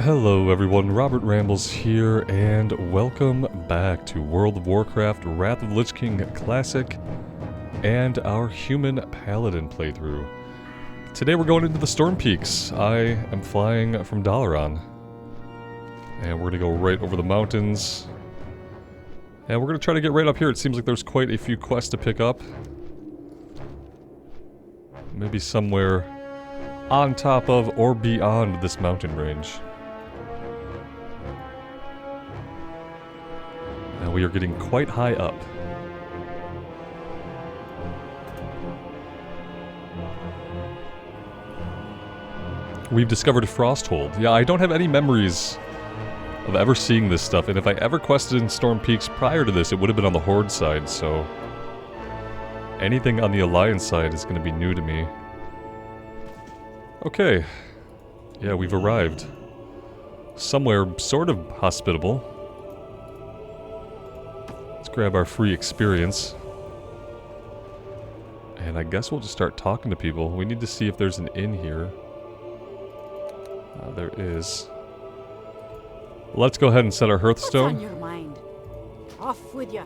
Hello everyone, Robert Rambles here, and welcome back to World of Warcraft Wrath of the Lich King Classic and our human Paladin playthrough. Today we're going into the Storm Peaks. I am flying from Dalaran, and we're going to go right over the mountains. And we're going to try to get right up here. It seems like there's quite a few quests to pick up. Maybe somewhere on top of or beyond this mountain range. Now we are getting quite high up. We've discovered a Frosthold. Yeah, I don't have any memories of ever seeing this stuff, and if I ever quested in Storm Peaks prior to this, it would have been on the Horde side, so anything on the Alliance side is going to be new to me. Okay. Yeah, we've arrived. Somewhere sort of hospitable. Let's grab our free experience. And I guess we'll just start talking to people. We need to see if there's an inn here. There is. Let's go ahead and set our Hearthstone. What's on your mind? Off with you.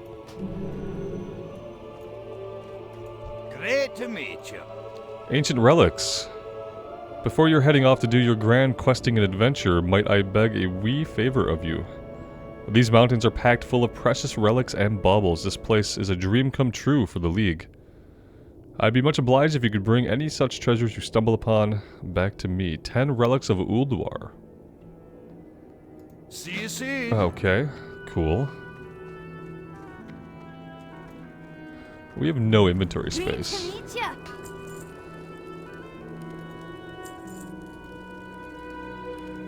Great to meet you. Ancient Relics. Before you're heading off to do your grand questing and adventure, might I beg a wee favor of you? These mountains are packed full of precious relics and baubles. This place is a dream come true for the League. I'd be much obliged if you could bring any such treasures you stumble upon back to me. 10 relics of Ulduar. See you soon. Okay, cool. We have no inventory space. Great to meet ya.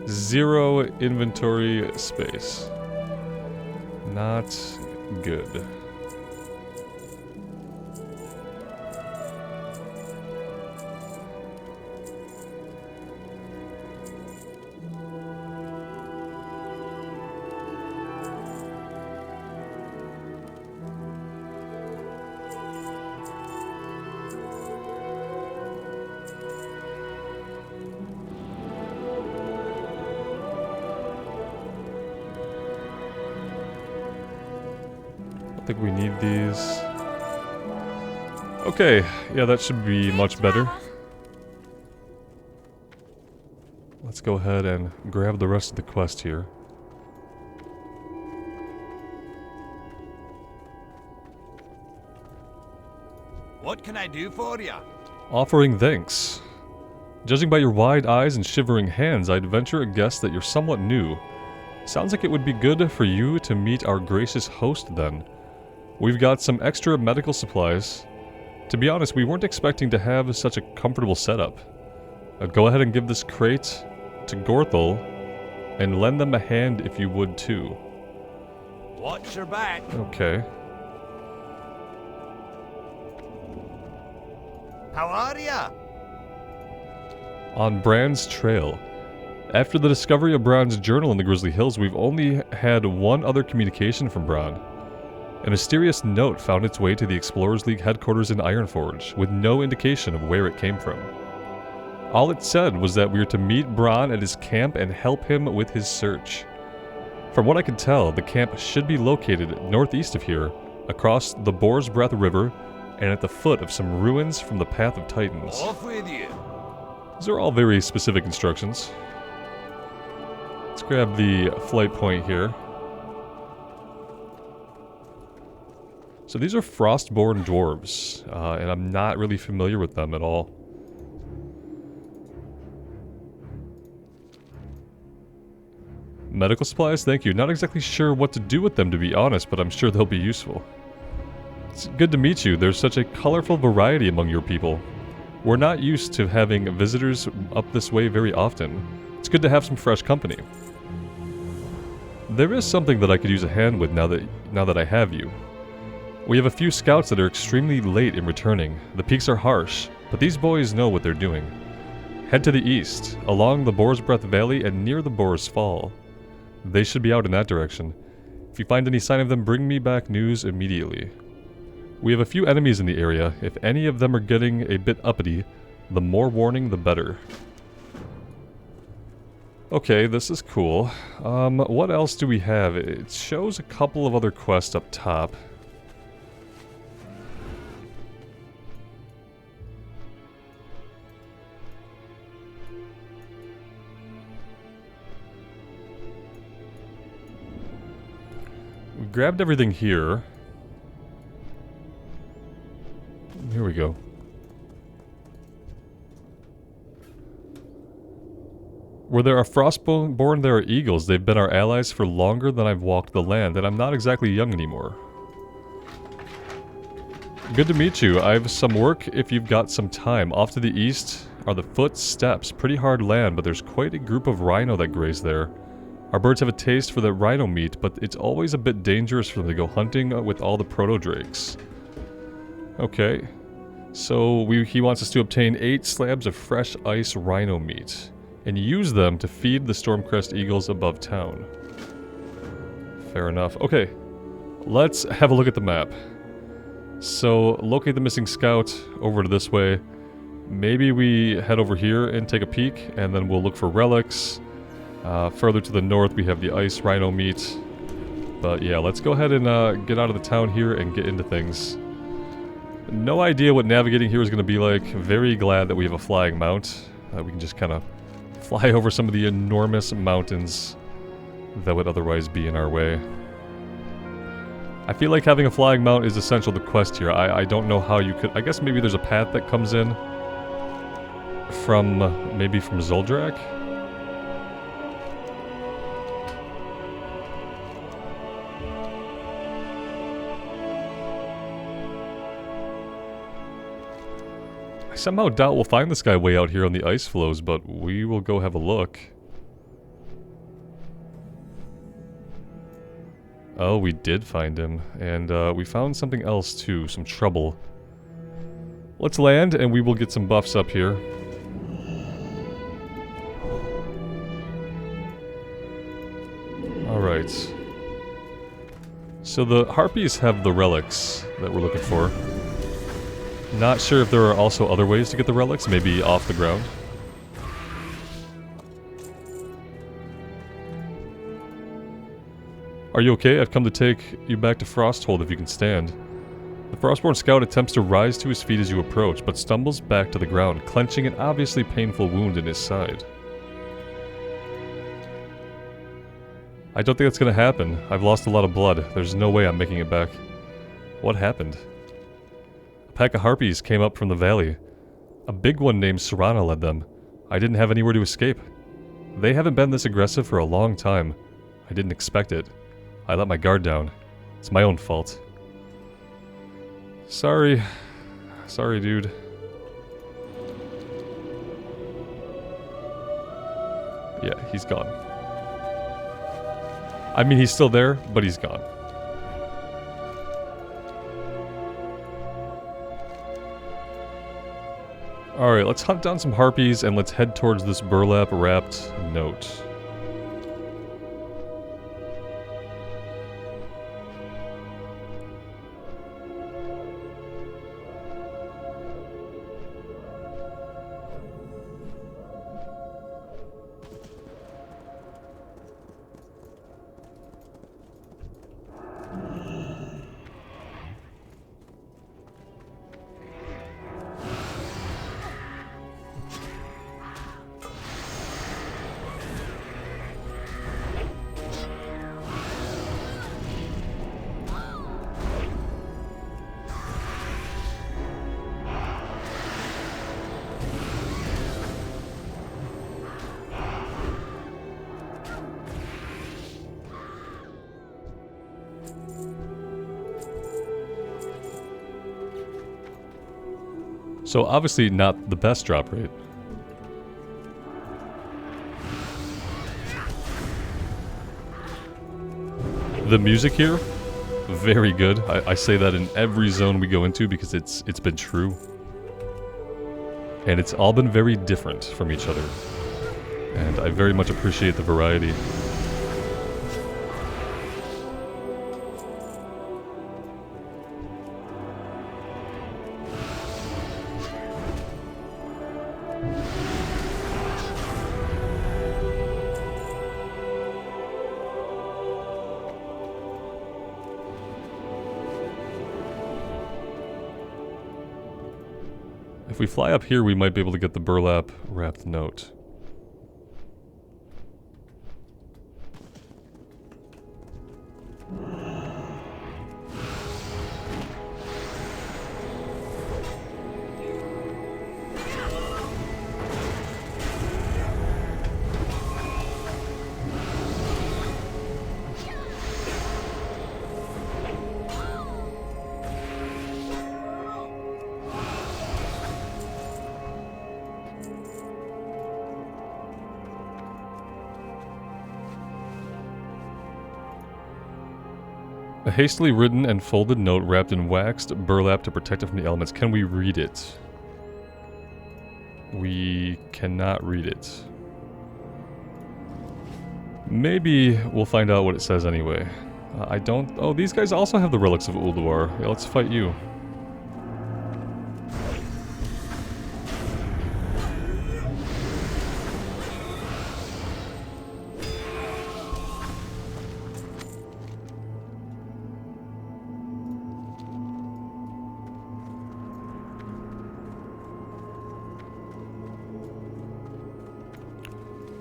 Zero inventory space. Not good. I think we need these. Okay, yeah, that should be much better. Let's go ahead and grab the rest of the quest here. What can I do for you? Offering thanks. Judging by your wide eyes and shivering hands, I'd venture a guess that you're somewhat new. Sounds like it would be good for you to meet our gracious host then. We've got some extra medical supplies. To be honest, we weren't expecting to have such a comfortable setup. Go ahead and give this crate to Gorthel, and lend them a hand if you would too. Watch your back. Okay. How are ya? On Bran's trail. After the discovery of Bran's journal in the Grizzly Hills, we've only had one other communication from Bran. A mysterious note found its way to the Explorers League headquarters in Ironforge, with no indication of where it came from. All it said was that we are to meet Bran at his camp and help him with his search. From what I can tell, the camp should be located northeast of here, across the Boar's Breath River, and at the foot of some ruins from the Path of Titans. Off with you. These are all very specific instructions. Let's grab the flight point here. So these are Frostborn dwarves, and I'm not really familiar with them at all. Medical supplies, thank you. Not exactly sure what to do with them, to be honest, but I'm sure they'll be useful. It's good to meet you. There's such a colorful variety among your people. We're not used to having visitors up this way very often. It's good to have some fresh company. There is something that I could use a hand with now that I have you. We have a few scouts that are extremely late in returning. The peaks are harsh, but these boys know what they're doing. Head to the east, along the Boar's Breath Valley and near the Boar's Fall. They should be out in that direction. If you find any sign of them, bring me back news immediately. We have a few enemies in the area. If any of them are getting a bit uppity, the more warning the better. Okay, this is cool. What else do we have? It shows a couple of other quests up top. We grabbed everything here. Here we go. Where there are Frostborn, there are eagles. They've been our allies for longer than I've walked the land, and I'm not exactly young anymore. Good to meet you. I have some work if you've got some time. Off to the east are the footsteps. Pretty hard land, but there's quite a group of rhino that graze there. Our birds have a taste for the rhino meat, but it's always a bit dangerous for them to go hunting with all the proto-drakes. Okay. So he wants us to obtain 8 slabs of fresh ice rhino meat and use them to feed the Stormcrest eagles above town. Fair enough. Okay. Let's have a look at the map. So, locate the missing scout over to this way. Maybe we head over here and take a peek, and then we'll look for relics. Further to the north, we have the ice rhino meat. But yeah, let's go ahead and get out of the town here and get into things. No idea what navigating here is going to be like. Very glad that we have a flying mount. We can just kind of fly over some of the enormous mountains that would otherwise be in our way. I feel like having a flying mount is essential to the quest here. I don't know how you could... I guess maybe there's a path that comes in from... maybe from Zoldrak? I somehow doubt we'll find this guy way out here on the ice floes, but we will go have a look. Oh, we did find him, and we found something else too, some trouble. Let's land, and we will get some buffs up here. Alright. So the harpies have the relics that we're looking for. Not sure if there are also other ways to get the relics, maybe off the ground. Are you okay? I've come to take you back to Frosthold if you can stand. The Frostborn scout attempts to rise to his feet as you approach, but stumbles back to the ground, clenching an obviously painful wound in his side. I don't think that's gonna happen. I've lost a lot of blood. There's no way I'm making it back. What happened? A pack of harpies came up from the valley. A big one named Serana led them. I didn't have anywhere to escape. They haven't been this aggressive for a long time. I didn't expect it. I let my guard down. It's my own fault. Sorry. Sorry, dude. Yeah, he's gone. I mean, he's still there, but he's gone. Alright, let's hunt down some harpies and let's head towards this burlap-wrapped note. So obviously not the best drop rate. The music here, very good. I say that in every zone we go into because it's been true. And it's all been very different from each other. And I very much appreciate the variety. If we fly up here, we might be able to get the burlap wrapped note. A hastily written and folded note wrapped in waxed burlap to protect it from the elements. Can we read it? We cannot read it. Maybe we'll find out what it says anyway. I don't... Oh, these guys also have the Relics of Ulduar. Yeah, let's fight you.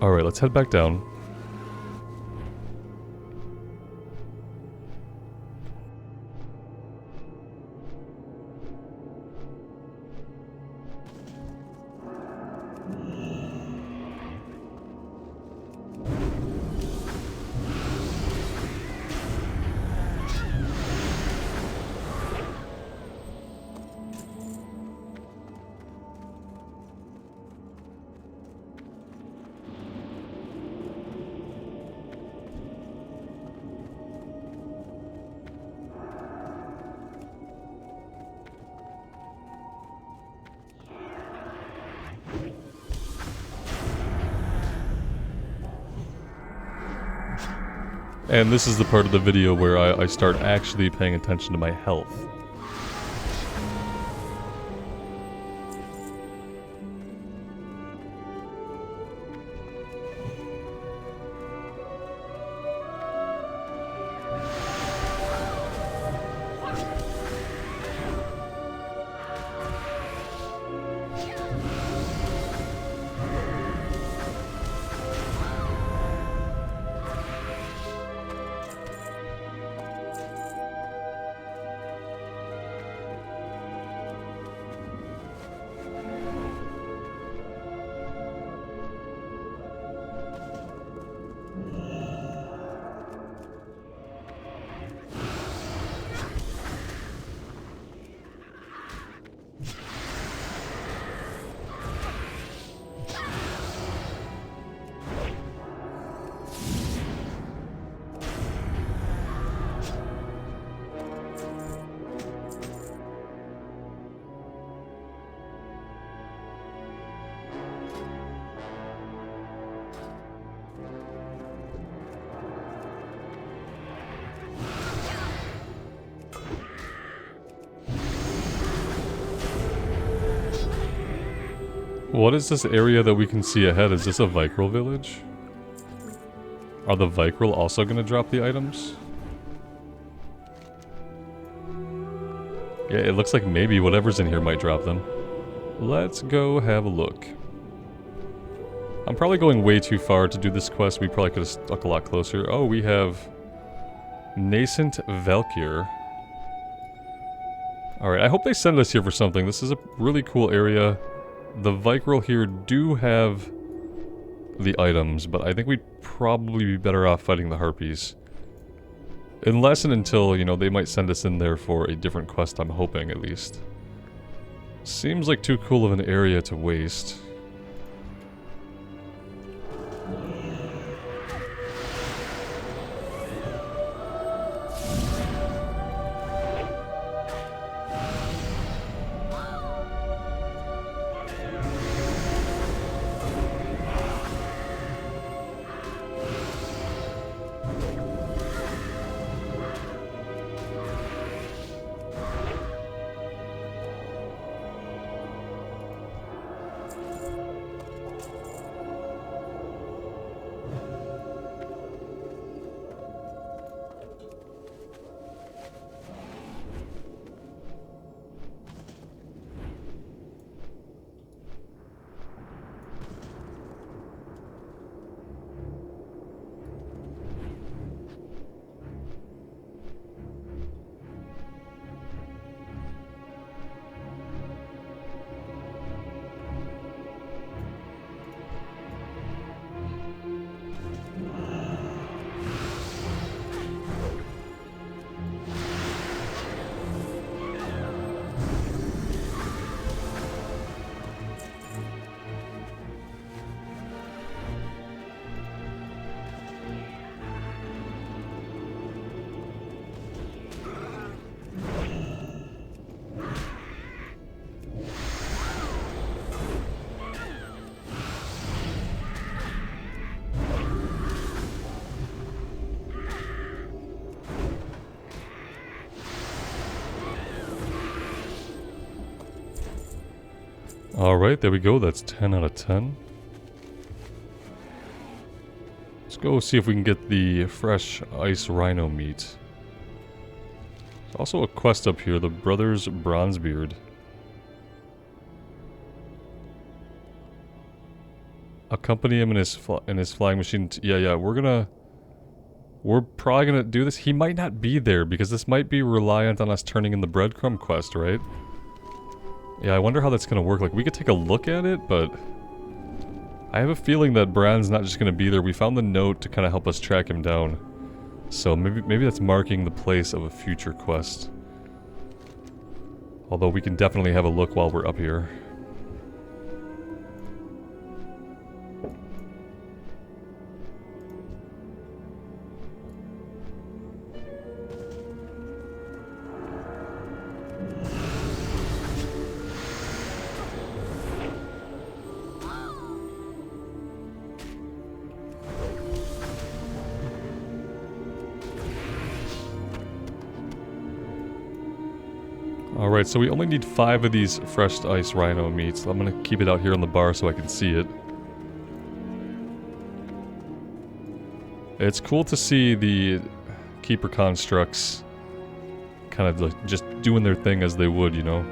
Alright, let's head back down. And this is the part of the video where I start actually paying attention to my health. What is this area that we can see ahead? Is this a Vicryl village? Are the Vicryl also going to drop the items? Yeah, it looks like maybe whatever's in here might drop them. Let's go have a look. I'm probably going way too far to do this quest. We probably could have stuck a lot closer. Oh, we have Nascent Valkyr. Alright, I hope they send us here for something. This is a really cool area. The Vicryl here do have the items, but I think we'd probably be better off fighting the Harpies. Unless and until, you know, they might send us in there for a different quest, I'm hoping, at least. Seems like too cool of an area to waste. Alright, there we go. That's 10 out of 10. Let's go see if we can get the fresh ice rhino meat. There's also a quest up here, the Brothers Bronzebeard. Accompany him in his flying machine. Yeah, we're probably gonna do this. He might not be there because this might be reliant on us turning in the breadcrumb quest, right? Yeah, I wonder how that's gonna work. Like, we could take a look at it, but I have a feeling that Bran's not just gonna be there. We found the note to kind of help us track him down, so maybe that's marking the place of a future quest. Although we can definitely have a look while we're up here. Alright, so we only need 5 of these fresh ice rhino meats. I'm gonna keep it out here on the bar so I can see it. It's cool to see the keeper constructs kind of like just doing their thing as they would, you know?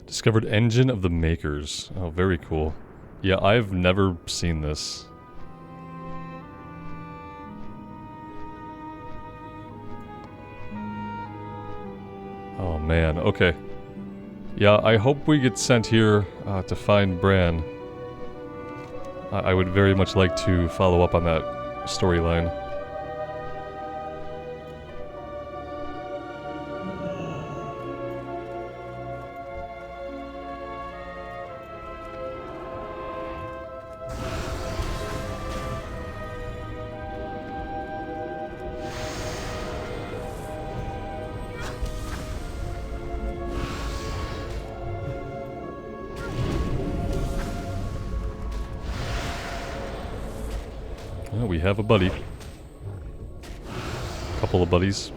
Discovered Engine of the Makers. Oh, very cool. Yeah, I've never seen this. Oh man, okay. Yeah, I hope we get sent here to find Bran. I would very much like to follow up on that storyline. Well, we have a buddy. Couple of buddies.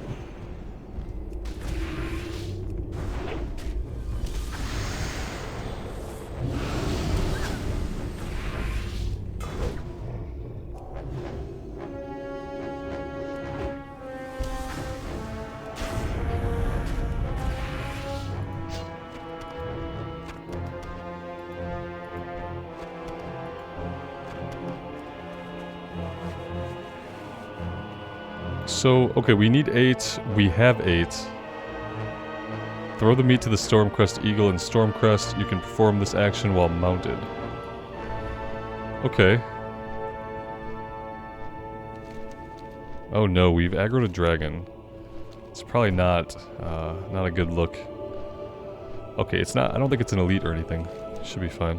So, okay, we need 8. We have 8. Throw the meat to the Stormcrest Eagle and Stormcrest. You can perform this action while mounted. Okay. Oh no, we've aggroed a dragon. It's probably not a good look. Okay, it's not. I don't think it's an elite or anything. Should be fine.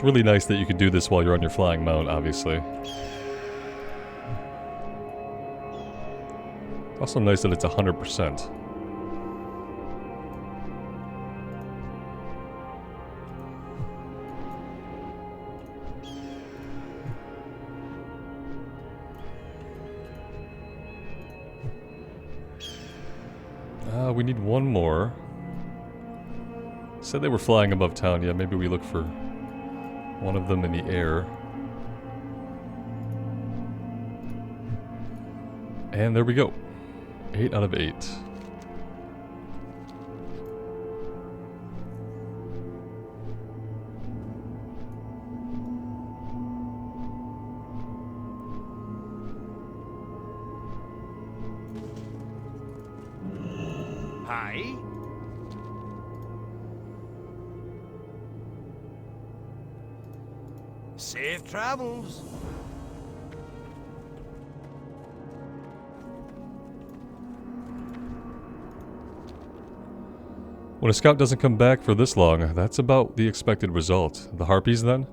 It's really nice that you can do this while you're on your flying mount, obviously. Also nice that it's 100%. We need one more. Said they were flying above town. Yeah, maybe we look for one of them in the air. And there we go. 8 out of 8. Hi. Safe travels. When a scout doesn't come back for this long, that's about the expected result. The Harpies, then?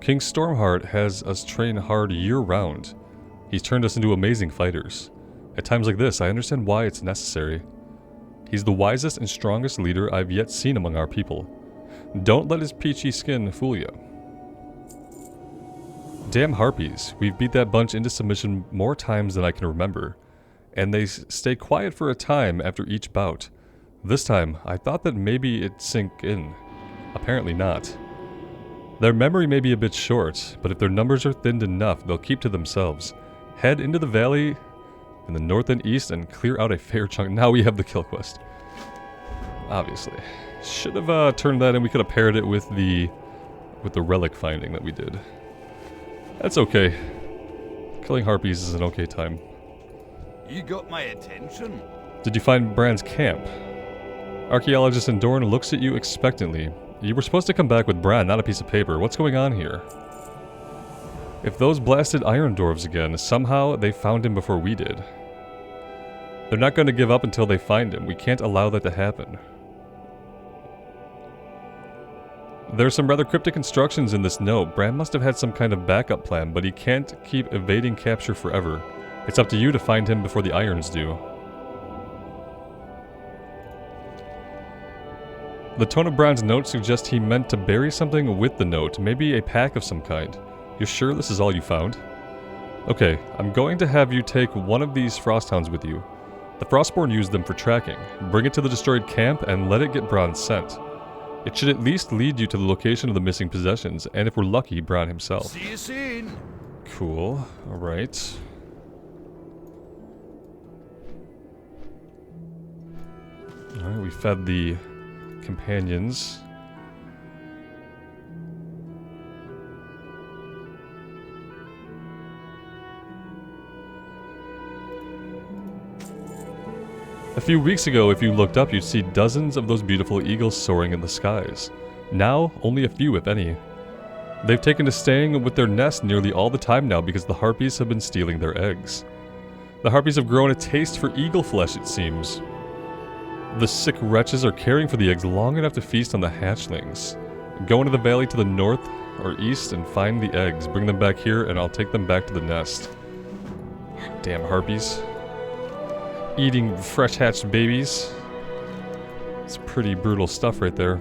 King Stormheart has us train hard year-round. He's turned us into amazing fighters. At times like this, I understand why it's necessary. He's the wisest and strongest leader I've yet seen among our people. Don't let his peachy skin fool you. Damn Harpies, we've beat that bunch into submission more times than I can remember, and they stay quiet for a time after each bout. This time, I thought that maybe it'd sink in. Apparently not. Their memory may be a bit short, but if their numbers are thinned enough, they'll keep to themselves. Head into the valley in the north and east and clear out a fair chunk. Now we have the kill quest. Obviously. Should have turned that in. We could have paired it with the relic finding that we did. That's okay. Killing Harpies is an okay time. You got my attention. Did you find Bran's camp? Archaeologist Endorn looks at you expectantly. You were supposed to come back with Bran, not a piece of paper. What's going on here? If those blasted iron dwarves again, somehow they found him before we did. They're not going to give up until they find him. We can't allow that to happen. There's some rather cryptic instructions in this note. Bran must have had some kind of backup plan, but he can't keep evading capture forever. It's up to you to find him before the irons do. The tone of Bran's note suggests he meant to bury something with the note, maybe a pack of some kind. You're sure this is all you found? Okay, I'm going to have you take one of these Frosthounds with you. The Frostborn used them for tracking. Bring it to the destroyed camp and let it get Bran's scent. It should at least lead you to the location of the missing possessions, and if we're lucky, Bran himself. See you soon. Cool. Alright. Alright, we fed the companions. A few weeks ago, if you looked up, you'd see dozens of those beautiful eagles soaring in the skies. Now, only a few, if any. They've taken to staying with their nest nearly all the time now because the Harpies have been stealing their eggs. The Harpies have grown a taste for eagle flesh, it seems. The sick wretches are caring for the eggs long enough to feast on the hatchlings. Go into the valley to the north or east and find the eggs. Bring them back here and I'll take them back to the nest. Damn Harpies. Eating fresh hatched babies. It's pretty brutal stuff right there.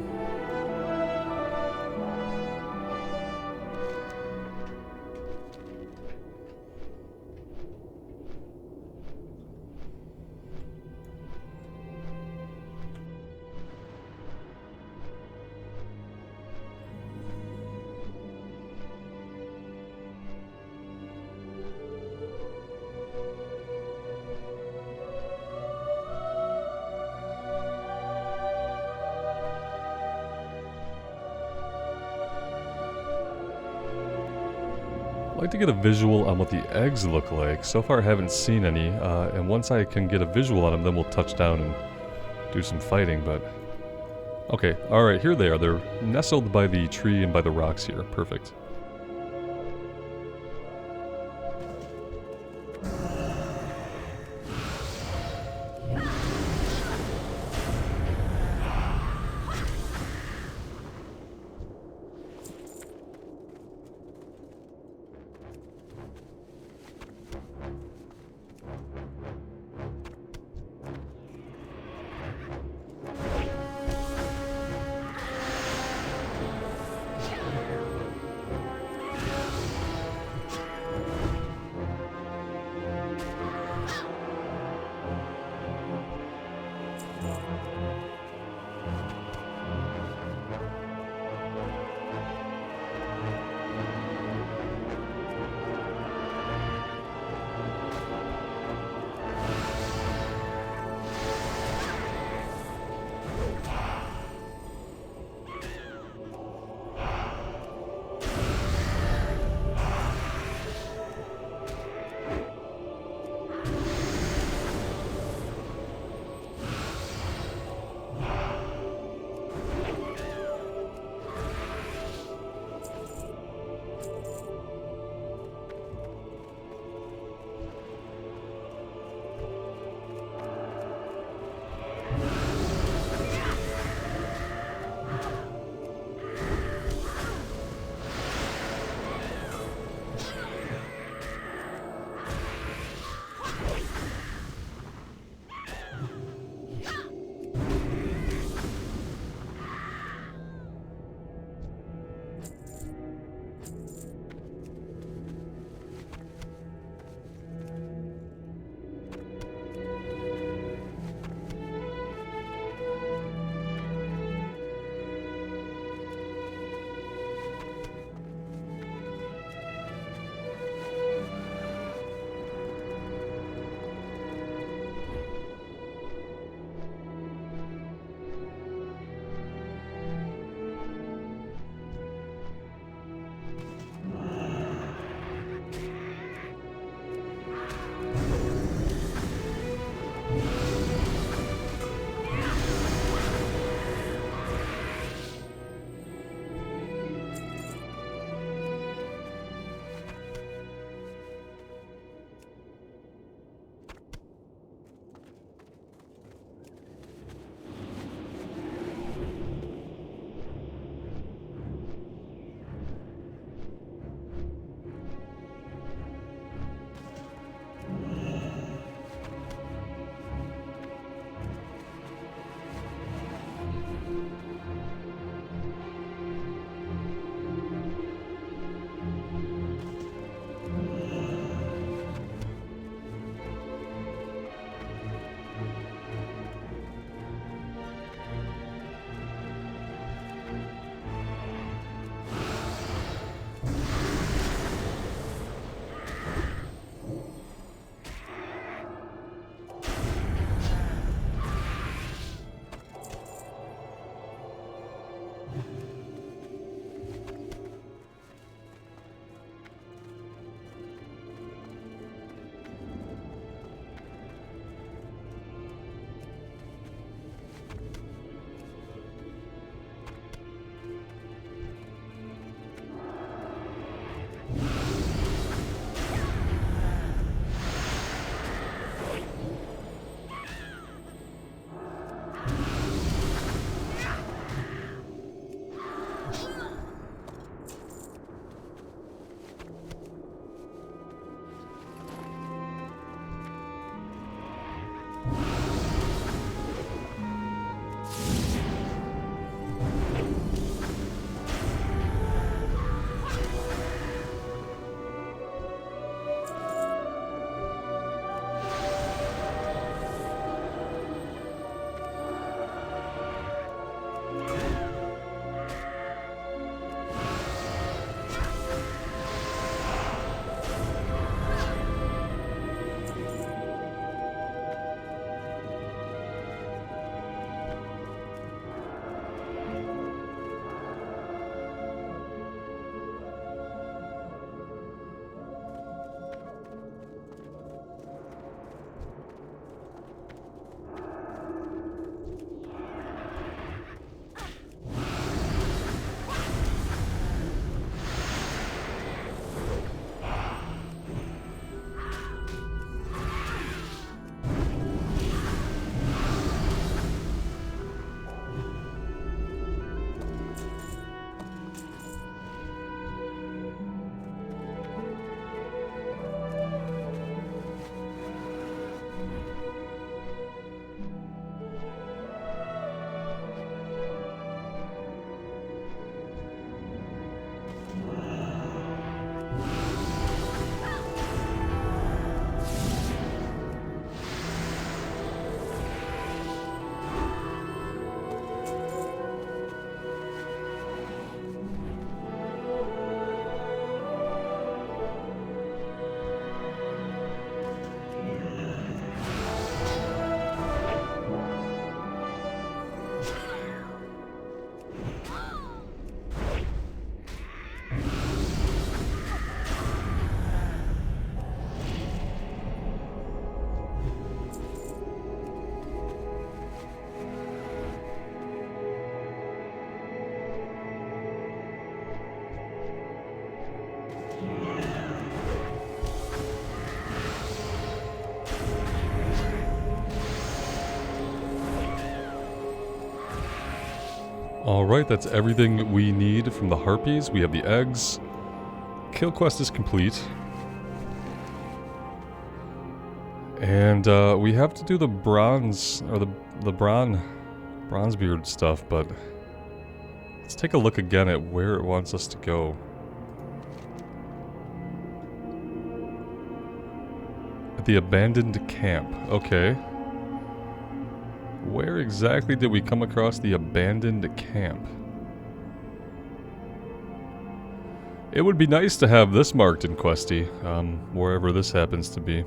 I'd like to get a visual on what the eggs look like. So far I haven't seen any, and once I can get a visual on them, then we'll touch down and do some fighting, but... Okay, alright, here they are. They're nestled by the tree and by the rocks here. Perfect. Alright, that's everything we need from the harpies. We have the eggs. Kill quest is complete. And we have to do the bronze, or the bronzebeard stuff, but let's take a look again at where it wants us to go. At the abandoned camp, okay. Where exactly did we come across the abandoned camp? It would be nice to have this marked in Questy, wherever this happens to be.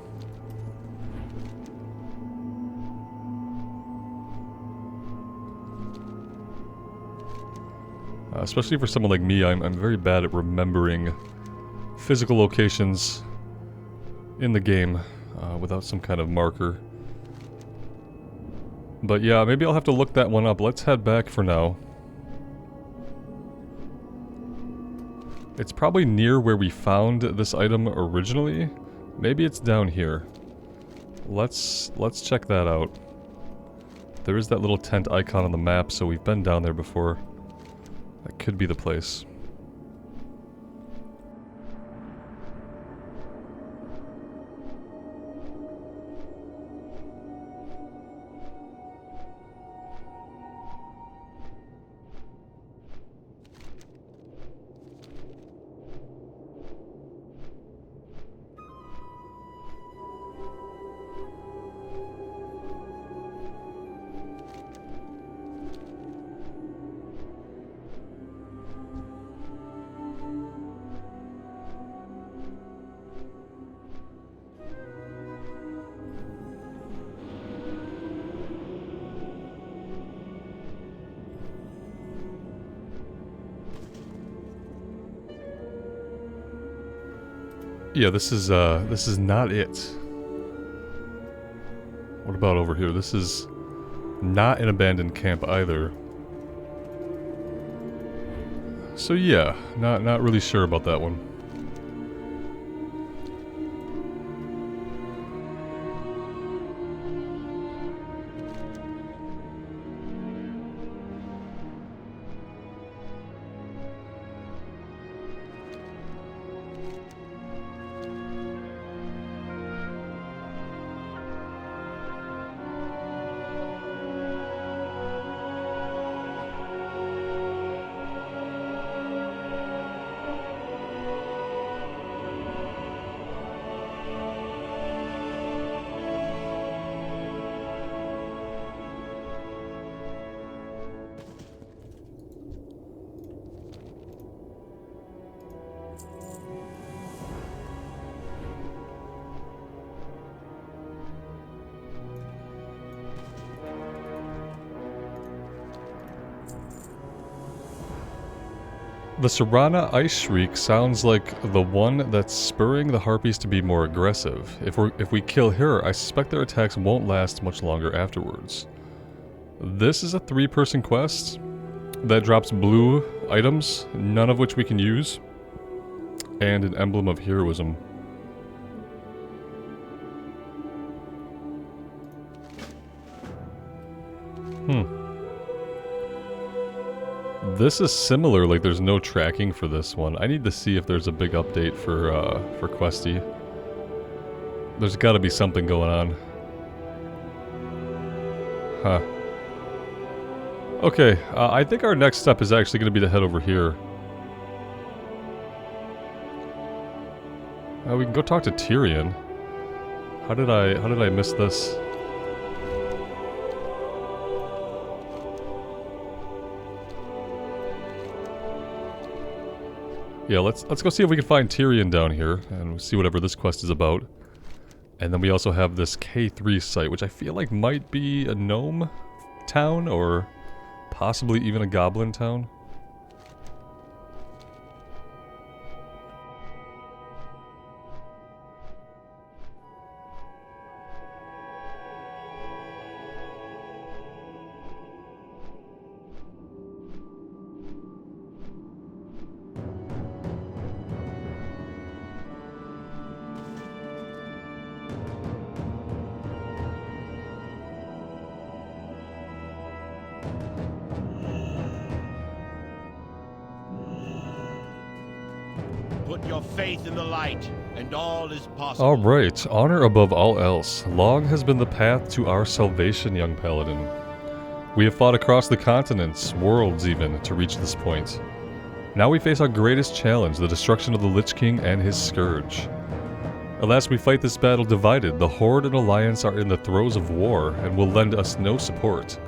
Especially for someone like me, I'm very bad at remembering physical locations in the game without some kind of marker. But yeah, maybe I'll have to look that one up. Let's head back for now. It's probably near where we found this item originally. Maybe it's down here. Let's check that out. There is that little tent icon on the map, so we've been down there before. That could be the place. Yeah, this is not it. What about over here? This is not an abandoned camp either. So yeah, not really sure about that one. The Serana Ice Shriek sounds like the one that's spurring the harpies to be more aggressive. If we kill her, I suspect their attacks won't last much longer afterwards. This is a 3-person quest that drops blue items, none of which we can use, and an emblem of heroism. This is similar, like there's no tracking for this one. I need to see if there's a big update for Questy. There's gotta be something going on. Huh. Okay, I think our next step is actually gonna be to head over here. We can go talk to Tyrion. How did I miss this? Yeah, let's go see if we can find Tyrion down here, and see whatever this quest is about. And then we also have this K3 site, which I feel like might be a gnome town, or possibly even a goblin town. Put your faith in the light, and all is possible. Alright, honor above all else. Long has been the path to our salvation, young Paladin. We have fought across the continents, worlds even, to reach this point. Now we face our greatest challenge, the destruction of the Lich King and his Scourge. Alas, we fight this battle divided. The Horde and Alliance are in the throes of war, and will lend us no support.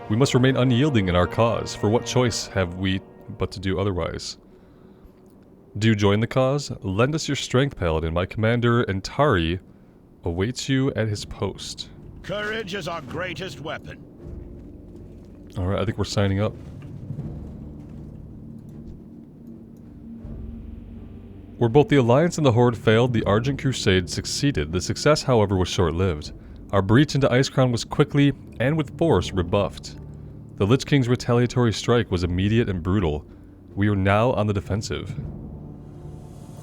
We must remain unyielding in our cause, for what choice have we but to do otherwise? Do you join the cause? Lend us your strength, Paladin. My commander, Antari, awaits you at his post. Courage is our greatest weapon. Alright, I think we're signing up. Where both the Alliance and the Horde failed, the Argent Crusade succeeded. The success, however, was short-lived. Our breach into Icecrown was quickly, and with force, rebuffed. The Lich King's retaliatory strike was immediate and brutal. We are now on the defensive.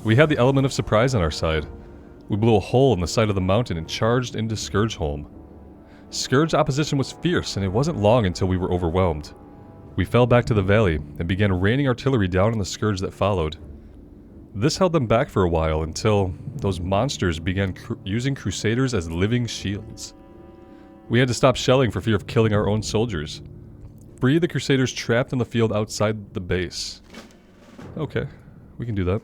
We had the element of surprise on our side. We blew a hole in the side of the mountain and charged into Scourgeholm. Scourge opposition was fierce, and it wasn't long until we were overwhelmed. We fell back to the valley, and began raining artillery down on the Scourge that followed. This held them back for a while until those monsters began using Crusaders as living shields. We had to stop shelling for fear of killing our own soldiers. Free the Crusaders trapped in the field outside the base. Okay, we can do that.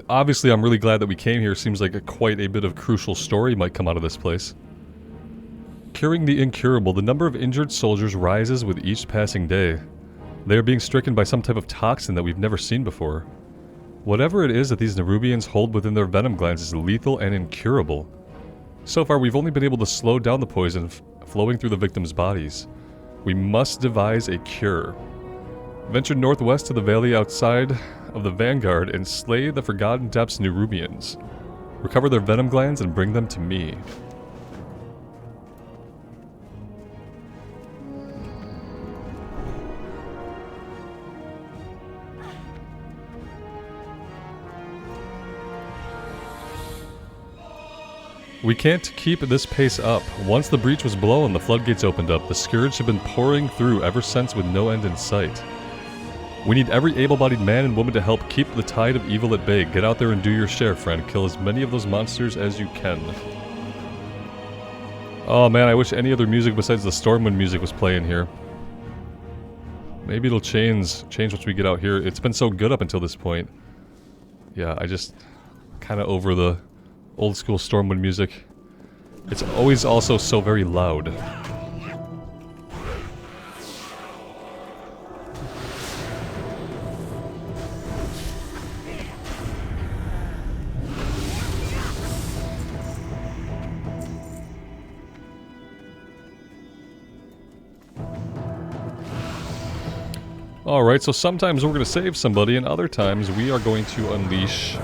Obviously, I'm really glad that we came here. Seems like quite a bit of crucial story might come out of this place. Curing the incurable. The number of injured soldiers rises with each passing day. They are being stricken by some type of toxin that we've never seen before. Whatever it is that these Nerubians hold within their venom glands is lethal and incurable. So far, we've only been able to slow down the poison flowing through the victims' bodies. We must devise a cure. Venture northwest to the valley outside of the Vanguard and slay the Forgotten Depths Nerubians. Recover their venom glands and bring them to me. We can't keep this pace up. Once the breach was blown, the floodgates opened up. The Scourge have been pouring through ever since with no end in sight. We need every able-bodied man and woman to help keep the tide of evil at bay. Get out there and do your share, friend. Kill as many of those monsters as you can. Oh man, I wish any other music besides the Stormwind music was playing here. Maybe it'll change once we get out here. It's been so good up until this point. Yeah, I just kind of over the old school Stormwind music. It's always also so very loud. Alright, so sometimes we're going to save somebody, and other times we are going to unleash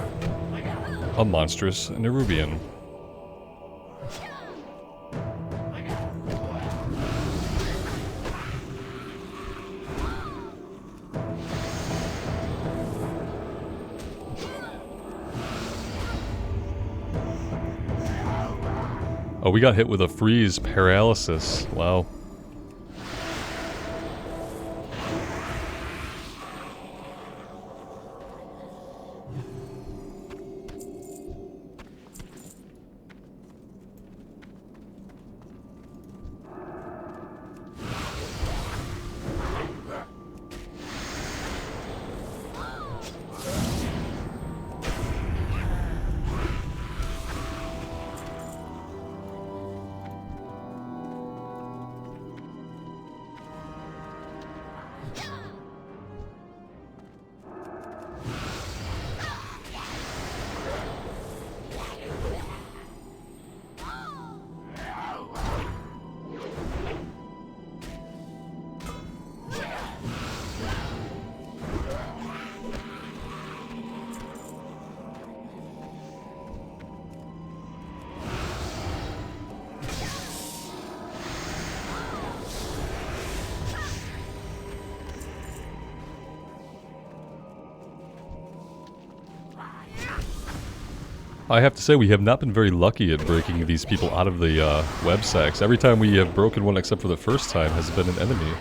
a monstrous Nerubian. Oh, we got hit with a freeze paralysis. Wow. I have to say, we have not been very lucky at breaking these people out of the web sacks. Every time we have broken one except for the first time has been an enemy.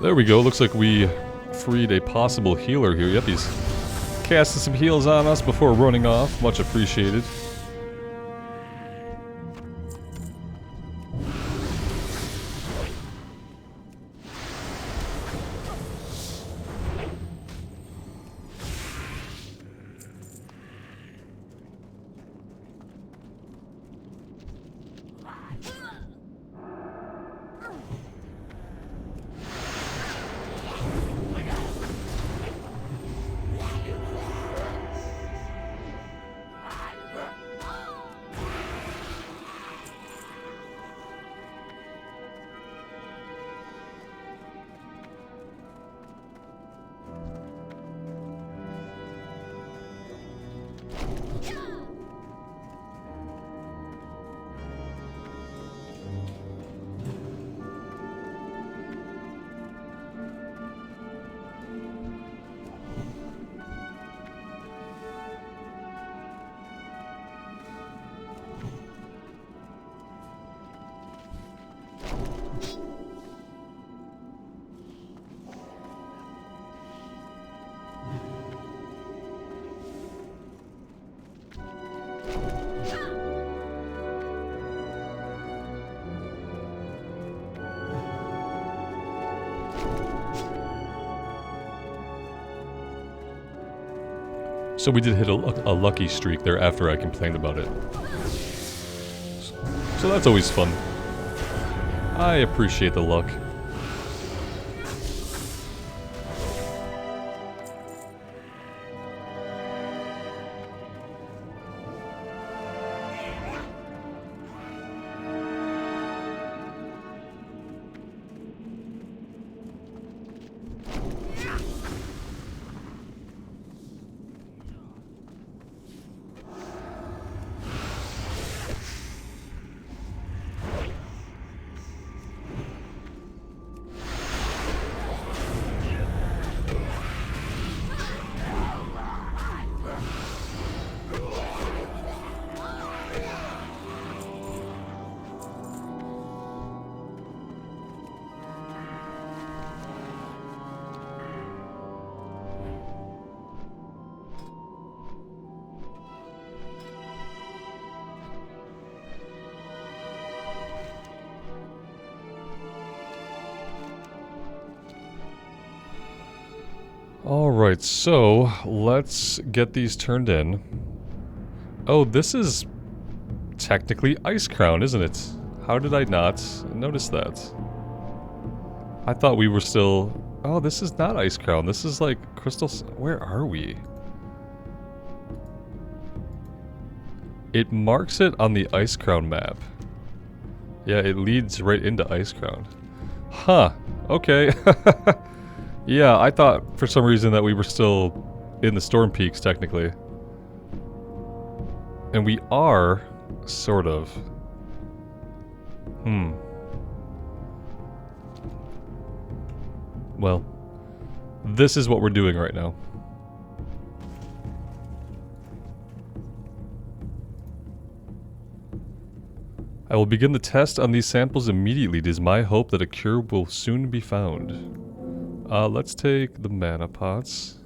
There we go, looks like we freed a possible healer here. Yep, he's casting some heals on us before running off. Much appreciated. So we did hit a lucky streak there after I complained about it. So that's always fun. I appreciate the luck. Alright, so let's get these turned in. Oh, this is technically Ice Crown, isn't it? How did I not notice that? I thought we were still... Oh, this is not Ice Crown. This is like Crystal... Where are we? It marks it on the Ice Crown map. Yeah, it leads right into Ice Crown. Huh. Okay. Yeah, I thought for some reason that we were still in the Storm Peaks, technically. And we are, sort of. Well, this is what we're doing right now. I will begin the test on these samples immediately. It is my hope that a cure will soon be found. Let's take the mana pots.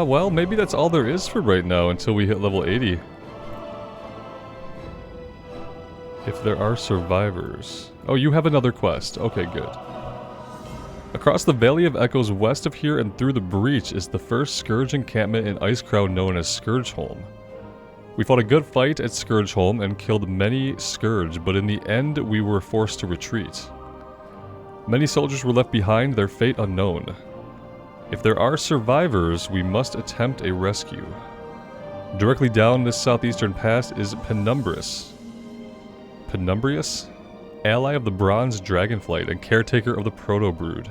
Well, maybe that's all there is for right now until we hit level 80. If there are survivors. Oh, you have another quest. Okay, good. Across the Valley of Echoes west of here and through the breach is the first Scourge encampment in Icecrown known as Scourgeholm. We fought a good fight at Scourgeholm and killed many Scourge, but in the end we were forced to retreat. Many soldiers were left behind, their fate unknown. If there are survivors, we must attempt a rescue. Directly down this southeastern pass is Penumbrius. Penumbrius? Ally of the Bronze Dragonflight and caretaker of the Proto-Brood.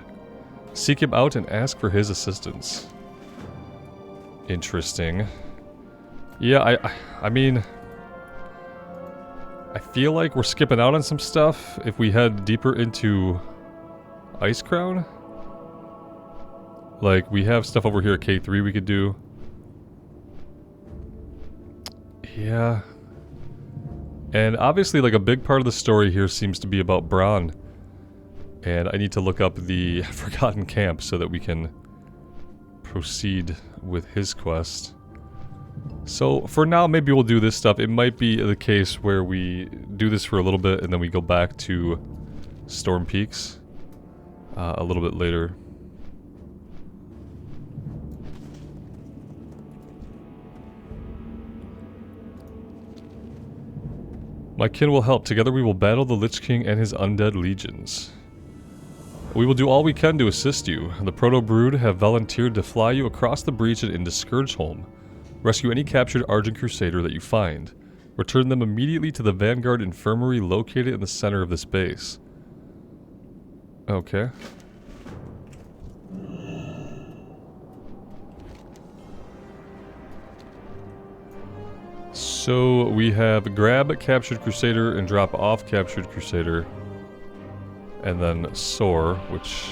Seek him out and ask for his assistance. Interesting. Yeah, I mean... I feel like we're skipping out on some stuff if we head deeper into Icecrown. Like, we have stuff over here at K3 we could do. Yeah. And obviously, like, a big part of the story here seems to be about Bronn. And I need to look up the Forgotten Camp so that we can proceed with his quest. So, for now, maybe we'll do this stuff. It might be the case where we do this for a little bit and then we go back to Storm Peaks a little bit later. My kin will help. Together we will battle the Lich King and his undead legions. We will do all we can to assist you. The Proto-Brood have volunteered to fly you across the breach and into Scourgeholm. Rescue any captured Argent Crusader that you find. Return them immediately to the Vanguard Infirmary located in the center of this base. Okay. So we have grab Captured Crusader and drop off Captured Crusader. And then Soar, which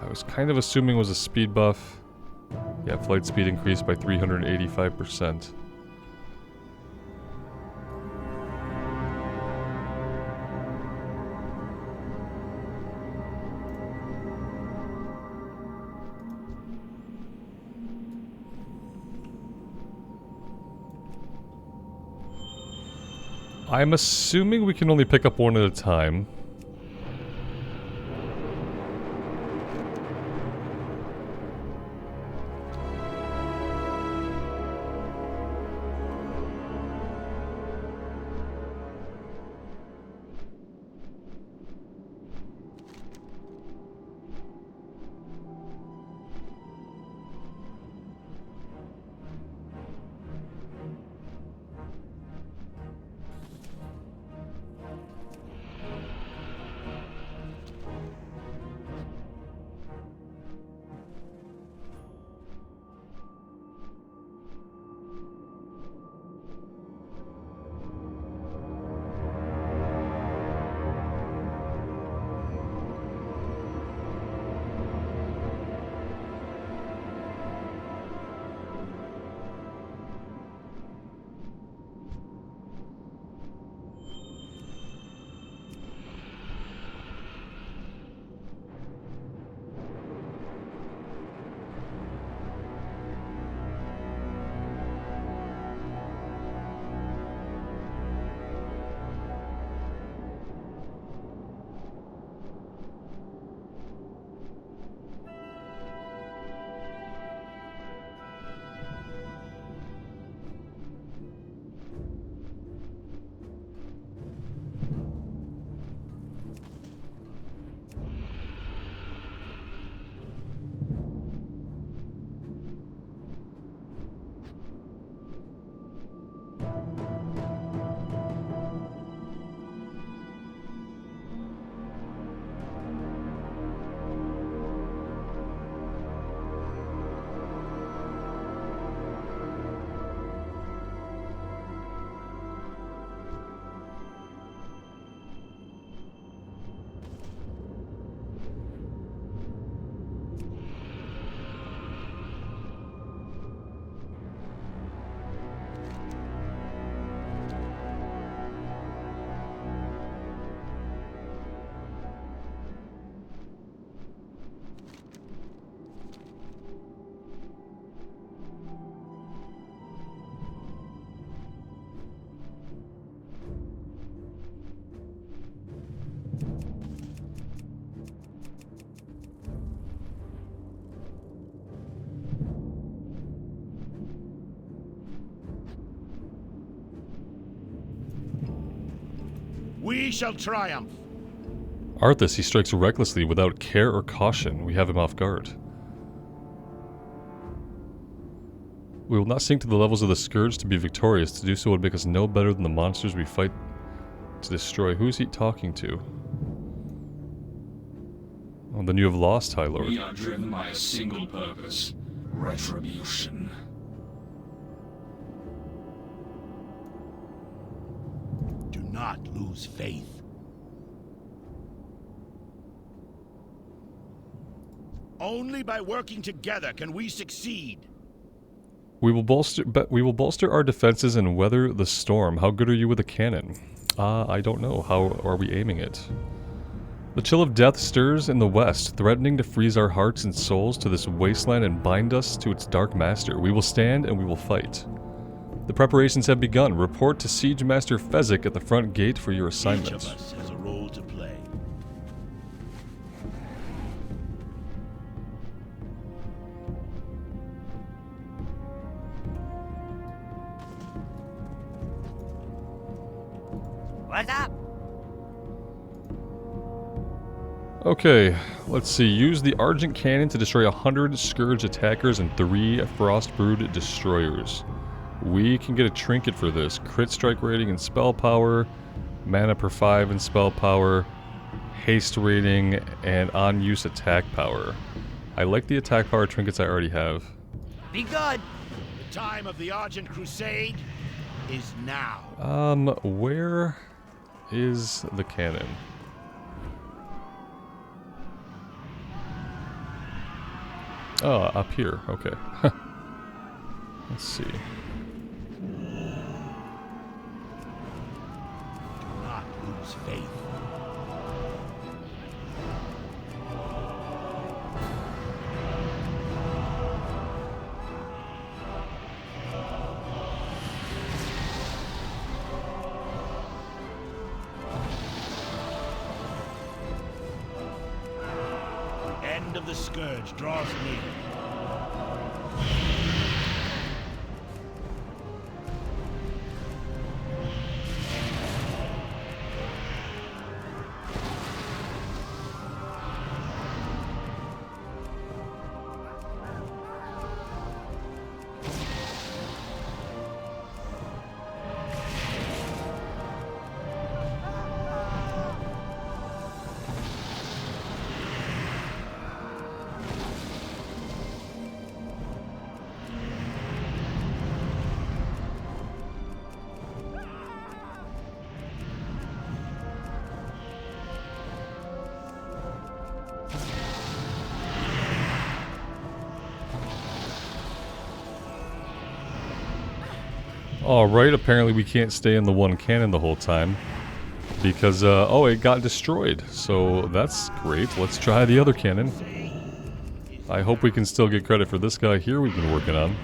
I was kind of assuming was a speed buff. Yeah, flight speed increased by 385%. I'm assuming we can only pick up one at a time. We shall triumph. Arthas, he strikes recklessly without care or caution. We have him off guard. We will not sink to the levels of the Scourge to be victorious. To do so would make us no better than the monsters we fight to destroy. Who is he talking to? Oh, then you have lost, High Lord. We are driven by a single purpose: retribution. Do not lose faith. Only by working together can we succeed. We will bolster our defenses and weather the storm. How good are you with a cannon? I don't know. How are we aiming it? The chill of death stirs in the west, threatening to freeze our hearts and souls to this wasteland and bind us to its dark master. We will stand and we will fight. The preparations have begun. Report to Siege Master Fezzik at the front gate for your assignment. Each of us has a role to play. What's up? Okay, let's see. Use the Argent Cannon to destroy 100 Scourge attackers and 3 Frostbrood destroyers. We can get a trinket for this. Crit strike rating and spell power, mana per 5 and spell power, haste rating, and on-use attack power. I like the attack power trinkets I already have. Be good. The time of the Argent Crusade is now. Where is the cannon? Oh, up here. Okay. Let's see. Do not lose faith. The end of the Scourge draws near. Alright, apparently we can't stay in the one cannon the whole time. Because, oh, it got destroyed. So, that's great. Let's try the other cannon. I hope we can still get credit for this guy here we've been working on.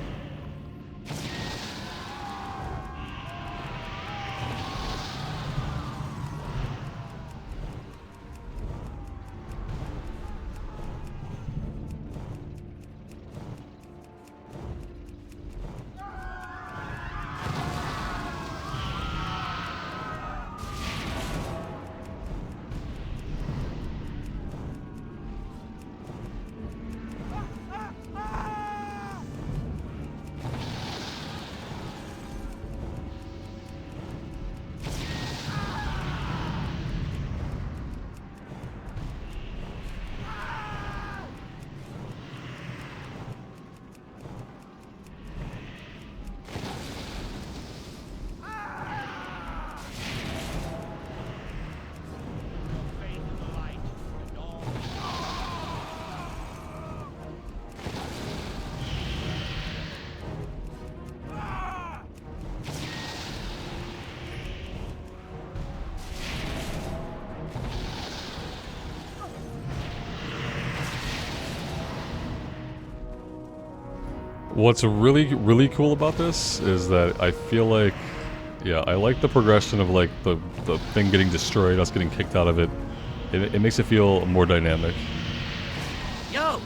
What's really cool about this is that I feel like, yeah, I like the progression of like the thing getting destroyed, us getting kicked out of it. It makes it feel more dynamic. Yo!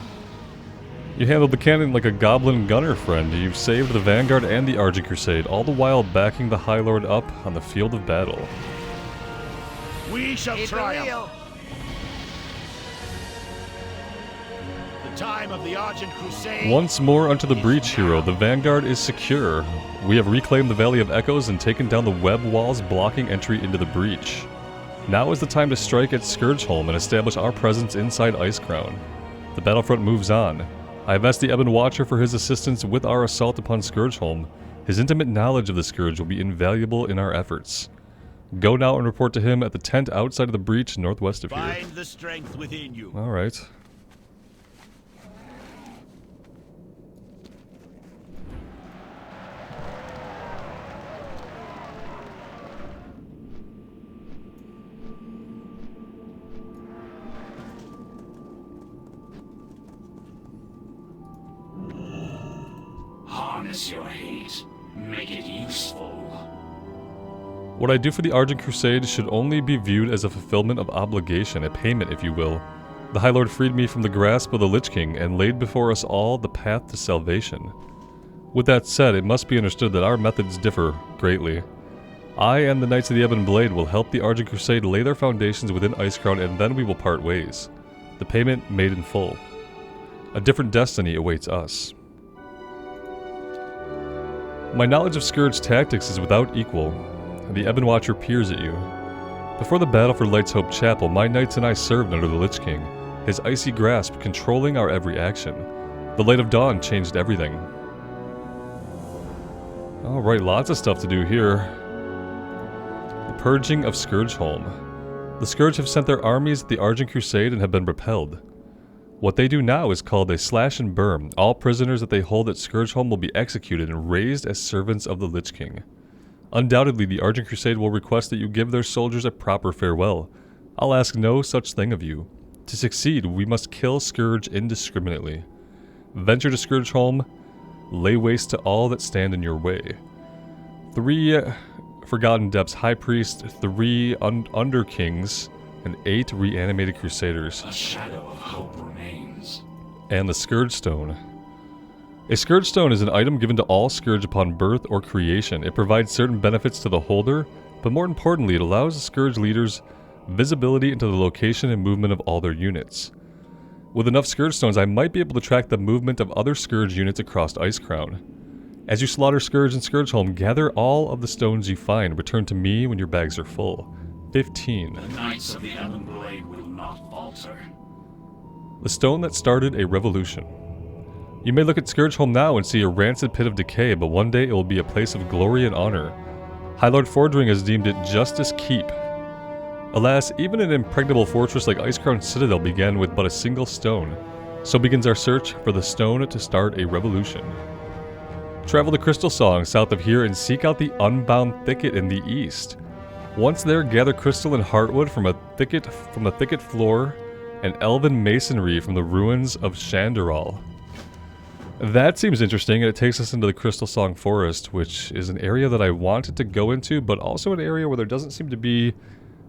You handled the cannon like a goblin gunner, friend. You've saved the Vanguard and the Argent Crusade, all the while backing the High Lord up on the field of battle. We shall Keep it triumph. real. The time of the Argent Crusade. Once more unto the breach, hero. The vanguard is secure. We have reclaimed the Valley of Echoes and taken down the web walls blocking entry into the breach. Now is the time to strike at Scourgeholm and establish our presence inside Icecrown. The battlefront moves on. I have asked the Ebon Watcher for his assistance with our assault upon Scourgeholm. His intimate knowledge of the Scourge will be invaluable in our efforts. Go now and report to him at the tent outside of the breach northwest of here. Find the strength within you. Alright. Harness your hate. Make it useful. What I do for the Argent Crusade should only be viewed as a fulfillment of obligation, a payment if you will. The High Lord freed me from the grasp of the Lich King and laid before us all the path to salvation. With that said, it must be understood that our methods differ greatly. I and the Knights of the Ebon Blade will help the Argent Crusade lay their foundations within Icecrown, and then we will part ways. The payment made in full. A different destiny awaits us. My knowledge of Scourge tactics is without equal. The Ebon Watcher peers at you. Before the battle for Light's Hope Chapel, my knights and I served under the Lich King, his icy grasp controlling our every action. The Light of Dawn changed everything. Alright, lots of stuff to do here. The Purging of Scourgeholm. The Scourge have sent their armies at the Argent Crusade and have been repelled. What they do now is called a slash and burn. All prisoners that they hold at Scourgeholm will be executed and raised as servants of the Lich King. Undoubtedly, the Argent Crusade will request that you give their soldiers a proper farewell. I'll ask no such thing of you. To succeed, we must kill Scourge indiscriminately. Venture to Scourgeholm, lay waste to all that stand in your way. 3 Forgotten Depths High Priest, 3 Under Kings, and 8 Reanimated Crusaders. A shadow of hope remains. And the Scourge Stone. A Scourge Stone is an item given to all Scourge upon birth or creation. It provides certain benefits to the holder, but more importantly, it allows the Scourge leaders visibility into the location and movement of all their units. With enough Scourge Stones, I might be able to track the movement of other Scourge units across Icecrown. As you slaughter Scourge in Scourgeholm, gather all of the stones you find. Return to me when your bags are full. 15. The Knights of the Ebon Blade will not falter. The stone that started a revolution. You may look at Scourgeholm now and see a rancid pit of decay, but one day it will be a place of glory and honor. High Lord Fordring has deemed it Justice Keep. Alas, even an impregnable fortress like Icecrown Citadel began with but a single stone. So begins our search for the stone to start a revolution. Travel to Crystal Song south of here and seek out the Unbound Thicket in the east. Once there, gather crystal and heartwood from the thicket floor and elven masonry from the ruins of Shandaral. That seems interesting, and it takes us into the Crystal Song Forest, which is an area that I wanted to go into, but also an area where there doesn't seem to be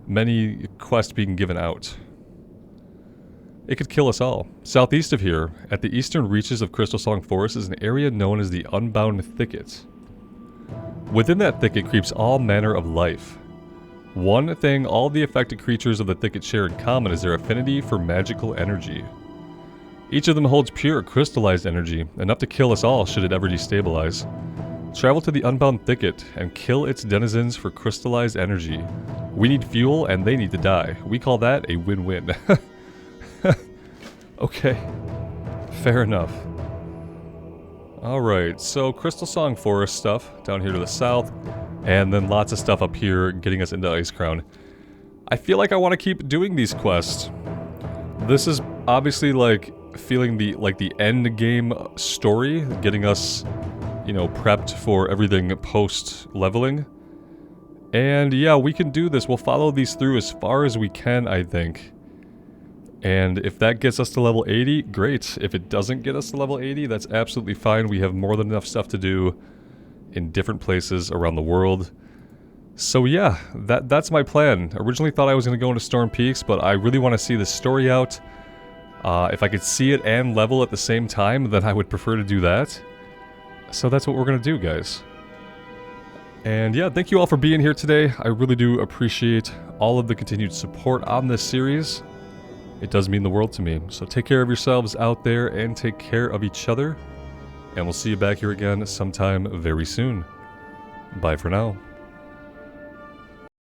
many quests being given out. It could kill us all. Southeast of here, at the eastern reaches of Crystal Song Forest, is an area known as the Unbound Thickets. Within that thicket creeps all manner of life. One thing all the affected creatures of the thicket share in common is their affinity for magical energy. Each of them holds pure, crystallized energy, enough to kill us all should it ever destabilize. Travel to the Unbound Thicket and kill its denizens for crystallized energy. We need fuel and they need to die. We call that a win-win. Okay. Fair enough. Alright, so Crystal Song Forest stuff down here to the south, and then lots of stuff up here getting us into Icecrown. I feel like I want to keep doing these quests. This is obviously like feeling the end game story, getting us, you know, prepped for everything post leveling. And yeah, we can do this. We'll follow these through as far as we can, I think. And if that gets us to level 80, great. If it doesn't get us to level 80, that's absolutely fine. We have more than enough stuff to do in different places around the world. So yeah, that's my plan. Originally thought I was going to go into Storm Peaks, but I really want to see this story out. If I could see it and level at the same time, then I would prefer to do that. So that's what we're going to do, guys. And yeah, thank you all for being here today. I really do appreciate all of the continued support on this series. It does mean the world to me. So take care of yourselves out there and take care of each other. And we'll see you back here again sometime very soon. Bye for now.